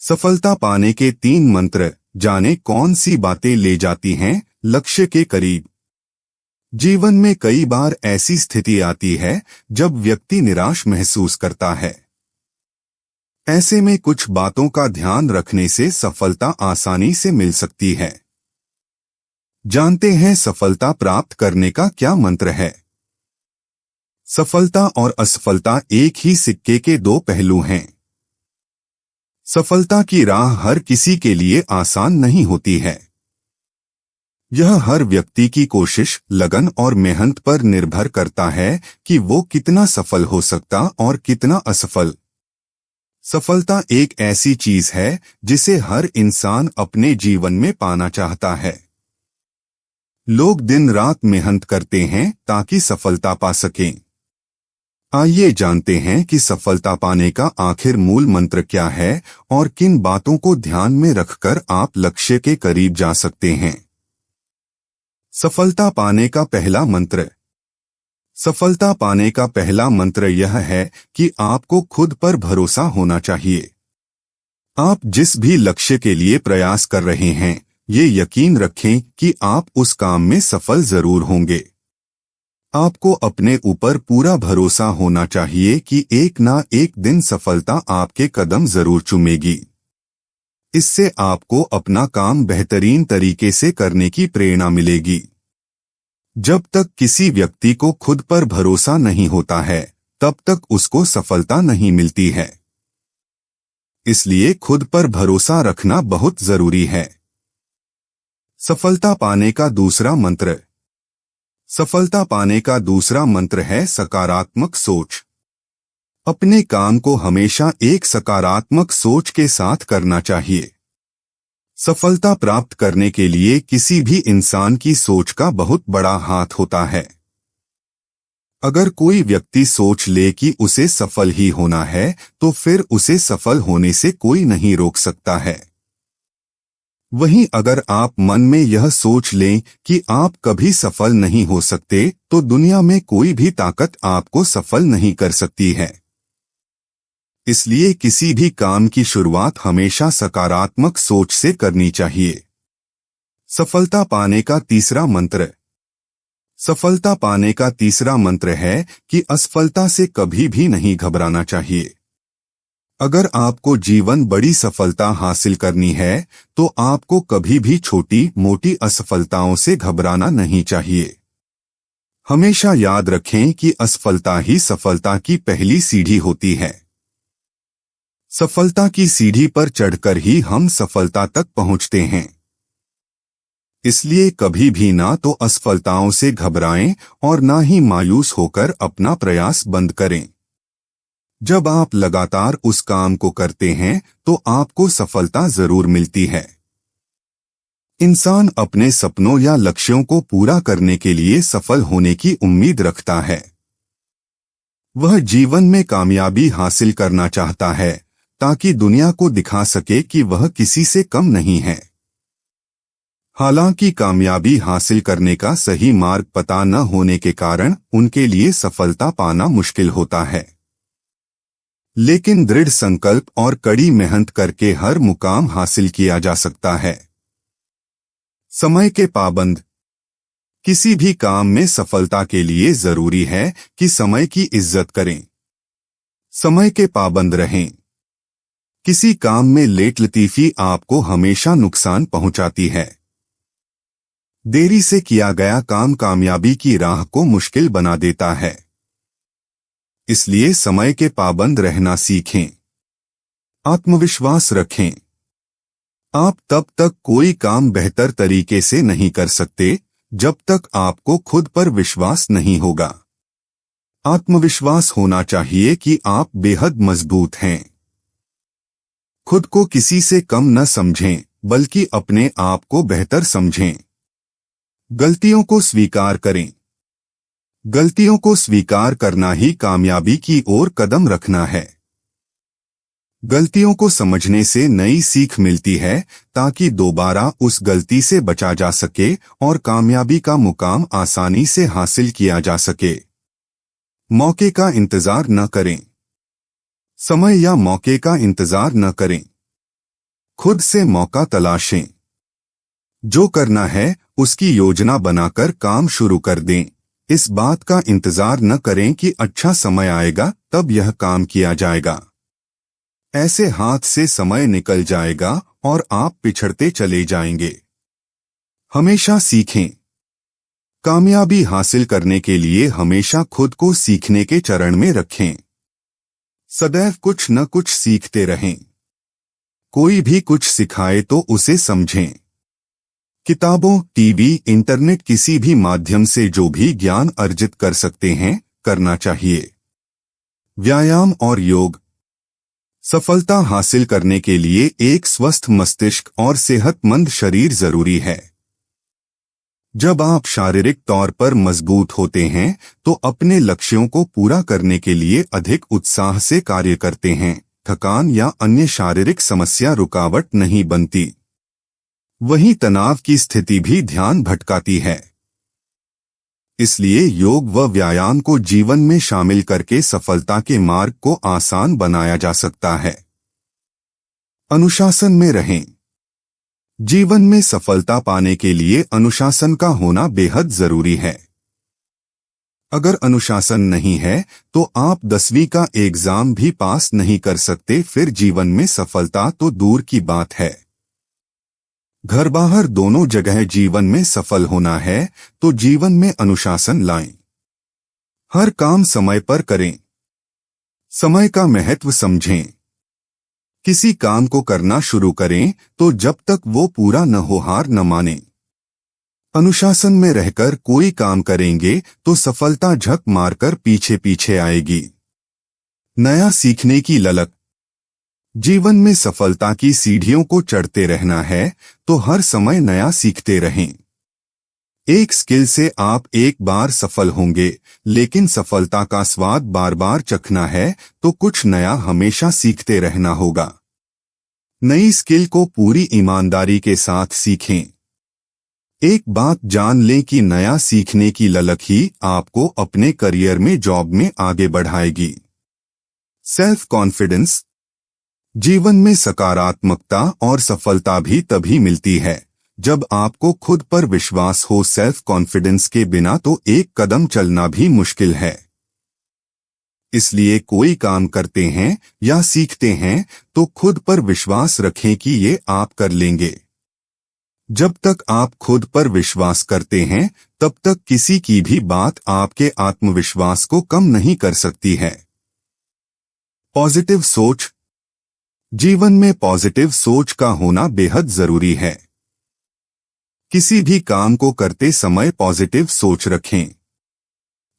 सफलता पाने के 3 मंत्र, जाने कौन सी बातें ले जाती हैं लक्ष्य के करीब। जीवन में कई बार ऐसी स्थिति आती है जब व्यक्ति निराश महसूस करता है। ऐसे में कुछ बातों का ध्यान रखने से सफलता आसानी से मिल सकती है। जानते हैं सफलता प्राप्त करने का क्या मंत्र है। सफलता और असफलता एक ही सिक्के के 2 पहलू हैं। सफलता की राह हर किसी के लिए आसान नहीं होती है। यह हर व्यक्ति की कोशिश, लगन और मेहनत पर निर्भर करता है कि वो कितना सफल हो सकता और कितना असफल। सफलता एक ऐसी चीज है जिसे हर इंसान अपने जीवन में पाना चाहता है। लोग दिन रात मेहनत करते हैं ताकि सफलता पा सकें। आइए जानते हैं कि सफलता पाने का आखिर मूल मंत्र क्या है और किन बातों को ध्यान में रखकर आप लक्ष्य के करीब जा सकते हैं। सफलता पाने का पहला मंत्र। सफलता पाने का पहला मंत्र यह है कि आपको खुद पर भरोसा होना चाहिए। आप जिस भी लक्ष्य के लिए प्रयास कर रहे हैं, ये यकीन रखें कि आप उस काम में सफल जरूर होंगे। आपको अपने ऊपर पूरा भरोसा होना चाहिए कि एक ना एक दिन सफलता आपके कदम जरूर चूमेगी। इससे आपको अपना काम बेहतरीन तरीके से करने की प्रेरणा मिलेगी। जब तक किसी व्यक्ति को खुद पर भरोसा नहीं होता है, तब तक उसको सफलता नहीं मिलती है। इसलिए खुद पर भरोसा रखना बहुत जरूरी है। सफलता पाने का दूसरा मंत्र। सफलता पाने का दूसरा मंत्र है सकारात्मक सोच। अपने काम को हमेशा एक सकारात्मक सोच के साथ करना चाहिए। सफलता प्राप्त करने के लिए किसी भी इंसान की सोच का बहुत बड़ा हाथ होता है। अगर कोई व्यक्ति सोच ले कि उसे सफल ही होना है, तो फिर उसे सफल होने से कोई नहीं रोक सकता है। वहीं अगर आप मन में यह सोच लें कि आप कभी सफल नहीं हो सकते, तो दुनिया में कोई भी ताकत आपको सफल नहीं कर सकती है। इसलिए किसी भी काम की शुरुआत हमेशा सकारात्मक सोच से करनी चाहिए। सफलता पाने का तीसरा मंत्र। सफलता पाने का तीसरा मंत्र है कि असफलता से कभी भी नहीं घबराना चाहिए। अगर आपको जीवन बड़ी सफलता हासिल करनी है, तो आपको कभी भी छोटी मोटी असफलताओं से घबराना नहीं चाहिए। हमेशा याद रखें कि असफलता ही सफलता की पहली सीढ़ी होती है। सफलता की सीढ़ी पर चढ़कर ही हम सफलता तक पहुंचते हैं। इसलिए कभी भी ना तो असफलताओं से घबराएं और ना ही मायूस होकर अपना प्रयास बंद करें। जब आप लगातार उस काम को करते हैं, तो आपको सफलता जरूर मिलती है। इंसान अपने सपनों या लक्ष्यों को पूरा करने के लिए सफल होने की उम्मीद रखता है। वह जीवन में कामयाबी हासिल करना चाहता है, ताकि दुनिया को दिखा सके कि वह किसी से कम नहीं है। हालांकि कामयाबी हासिल करने का सही मार्ग पता न होने के कारण उनके लिए सफलता पाना मुश्किल होता है। लेकिन दृढ़ संकल्प और कड़ी मेहनत करके हर मुकाम हासिल किया जा सकता है। समय के पाबंद। किसी भी काम में सफलता के लिए जरूरी है कि समय की इज्जत करें। समय के पाबंद रहें। किसी काम में लेटलतीफी आपको हमेशा नुकसान पहुंचाती है। देरी से किया गया काम कामयाबी की राह को मुश्किल बना देता है। इसलिए समय के पाबंद रहना सीखें। आत्मविश्वास रखें। आप तब तक कोई काम बेहतर तरीके से नहीं कर सकते जब तक आपको खुद पर विश्वास नहीं होगा। आत्मविश्वास होना चाहिए कि आप बेहद मजबूत हैं। खुद को किसी से कम न समझें, बल्कि अपने आप को बेहतर समझें। गलतियों को स्वीकार करें। गलतियों को स्वीकार करना ही कामयाबी की ओर कदम रखना है। गलतियों को समझने से नई सीख मिलती है, ताकि दोबारा उस गलती से बचा जा सके और कामयाबी का मुकाम आसानी से हासिल किया जा सके। मौके का इंतजार न करें। समय या मौके का इंतजार न करें। खुद से मौका तलाशें। जो करना है उसकी योजना बनाकर काम शुरू कर दें। इस बात का इंतजार न करें कि अच्छा समय आएगा तब यह काम किया जाएगा। ऐसे हाथ से समय निकल जाएगा और आप पिछड़ते चले जाएंगे। हमेशा सीखें। कामयाबी हासिल करने के लिए हमेशा खुद को सीखने के चरण में रखें। सदैव कुछ न कुछ सीखते रहें। कोई भी कुछ सिखाए तो उसे समझें। किताबों, टीवी, इंटरनेट किसी भी माध्यम से जो भी ज्ञान अर्जित कर सकते हैं, करना चाहिए। व्यायाम और योग। सफलता हासिल करने के लिए एक स्वस्थ मस्तिष्क और सेहतमंद शरीर जरूरी है। जब आप शारीरिक तौर पर मजबूत होते हैं तो अपने लक्ष्यों को पूरा करने के लिए अधिक उत्साह से कार्य करते हैं। थकान या अन्य शारीरिक समस्या रुकावट नहीं बनती। वहीं तनाव की स्थिति भी ध्यान भटकाती है। इसलिए योग व व्यायाम को जीवन में शामिल करके सफलता के मार्ग को आसान बनाया जा सकता है। अनुशासन में रहें। जीवन में सफलता पाने के लिए अनुशासन का होना बेहद जरूरी है। अगर अनुशासन नहीं है तो आप 10वीं का एग्जाम भी पास नहीं कर सकते, फिर जीवन में सफलता तो दूर की बात है। घर बाहर दोनों जगह जीवन में सफल होना है तो जीवन में अनुशासन लाएं। हर काम समय पर करें। समय का महत्व समझें। किसी काम को करना शुरू करें तो जब तक वो पूरा न हो हार न मानें। अनुशासन में रहकर कोई काम करेंगे तो सफलता झक मारकर पीछे पीछे आएगी। नया सीखने की ललक। जीवन में सफलता की सीढ़ियों को चढ़ते रहना है तो हर समय नया सीखते रहें। एक स्किल से आप एक बार सफल होंगे, लेकिन सफलता का स्वाद बार बार चखना है तो कुछ नया हमेशा सीखते रहना होगा। नई स्किल को पूरी ईमानदारी के साथ सीखें। एक बात जान लें कि नया सीखने की ललक ही आपको अपने करियर में, जॉब में आगे बढ़ाएगी। Self confidence. जीवन में सकारात्मकता और सफलता भी तभी मिलती है जब आपको खुद पर विश्वास हो। सेल्फ कॉन्फिडेंस के बिना तो एक कदम चलना भी मुश्किल है। इसलिए कोई काम करते हैं या सीखते हैं तो खुद पर विश्वास रखें कि ये आप कर लेंगे। जब तक आप खुद पर विश्वास करते हैं तब तक किसी की भी बात आपके आत्मविश्वास को कम नहीं कर सकती है। पॉजिटिव सोच। जीवन में पॉजिटिव सोच का होना बेहद जरूरी है। किसी भी काम को करते समय पॉजिटिव सोच रखें।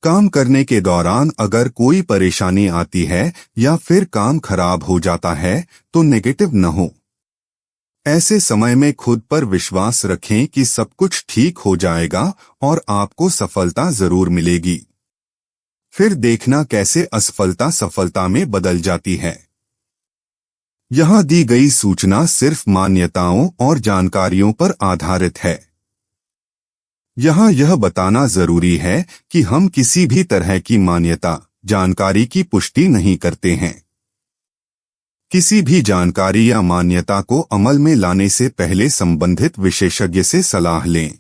काम करने के दौरान अगर कोई परेशानी आती है या फिर काम खराब हो जाता है तो नेगेटिव न हो। ऐसे समय में खुद पर विश्वास रखें कि सब कुछ ठीक हो जाएगा और आपको सफलता जरूर मिलेगी। फिर देखना कैसे असफलता सफलता में बदल जाती है। यहाँ दी गई सूचना सिर्फ मान्यताओं और जानकारियों पर आधारित है। यहाँ यह बताना जरूरी है कि हम किसी भी तरह की मान्यता, जानकारी की पुष्टि नहीं करते हैं। किसी भी जानकारी या मान्यता को अमल में लाने से पहले संबंधित विशेषज्ञ से सलाह लें।